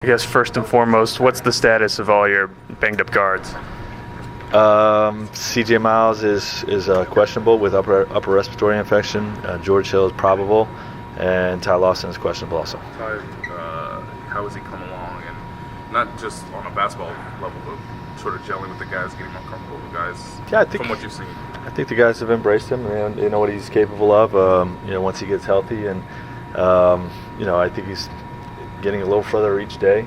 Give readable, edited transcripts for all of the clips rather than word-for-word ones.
I guess first and foremost, what's the status of all your banged up guards? CJ Miles is questionable with upper respiratory infection. George Hill is probable, and Ty Lawson is questionable also. Ty, how has he come along, and not just on a basketball level, but sort of gelling with the guys, getting more comfortable with the guys? Yeah, I think, from what you've seen, I think the guys have embraced him, and they know what he's capable of. Once he gets healthy, and I think he's getting a little further each day.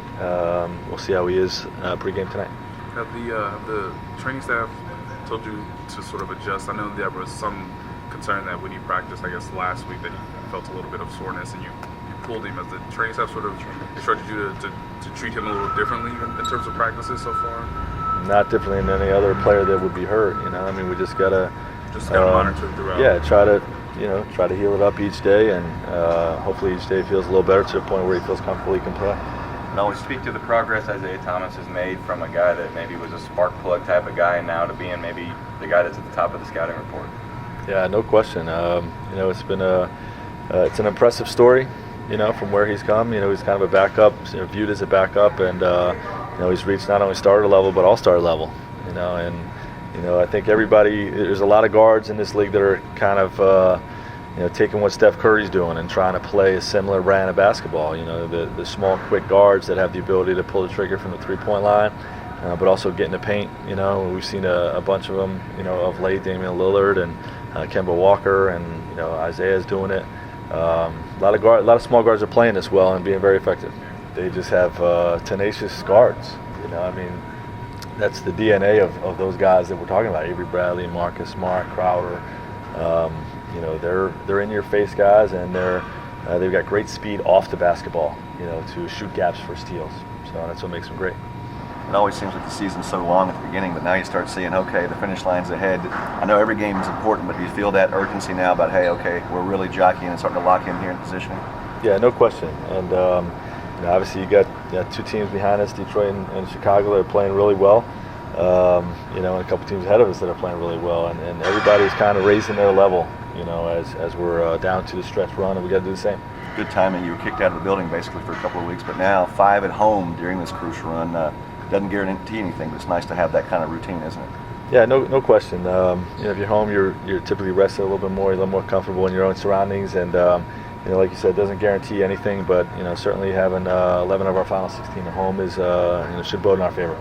We'll see how he is pregame tonight. Have the training staff told you to sort of adjust? I know there was some concern that when you practiced, I guess last week, that you felt a little bit of soreness and you pulled him. Has the training staff sort of instructed you to treat him a little differently in terms of practices so far? Not differently than any other player that would be hurt. We just gotta monitor it throughout. Yeah, try to heal it up each day, and hopefully each day feels a little better to the point where he feels comfortable he can play. And always speak to the progress Isaiah Thomas has made from a guy that maybe was a spark plug type of guy, and now to being maybe the guy that's at the top of the scouting report. Yeah, no question. It's been it's an impressive story. From where he's come. He's kind of a backup, viewed as a backup, and he's reached not only starter level but all-star level. I think there's a lot of guards in this league that are kind of taking what Steph Curry's doing and trying to play a similar brand of basketball. The small, quick guards that have the ability to pull the trigger from the three-point line, but also get in the paint. We've seen a bunch of them, of late. Damian Lillard and Kemba Walker, and Isaiah's doing it. A lot of small guards are playing this well and being very effective. They just have tenacious guards. That's the DNA of those guys that we're talking about: Avery Bradley, Marcus Smart, Crowder. They're in-your-face guys, and they've got great speed off the basketball, to shoot gaps for steals. So that's what makes them great. It always seems like the season's so long at the beginning, but now you start seeing, okay, the finish line's ahead. I know every game is important, but do you feel that urgency now about, hey, okay, we're really jockeying and starting to lock in here in position? Yeah, no question. And obviously you got two teams behind us, Detroit and Chicago, that are playing really well. And a couple teams ahead of us that are playing really well, and everybody's kind of raising their level, as we're down to the stretch run, and we got to do the same. Good timing. You were kicked out of the building basically for a couple of weeks, but now 5 at home during this crucial run doesn't guarantee anything, but it's nice to have that kind of routine, isn't it? Yeah, no question. If you're home, you're typically rested a little bit more, you're a little more comfortable in your own surroundings, and like you said, it doesn't guarantee anything, but certainly having 11 of our final 16 at home is should bode in our favor.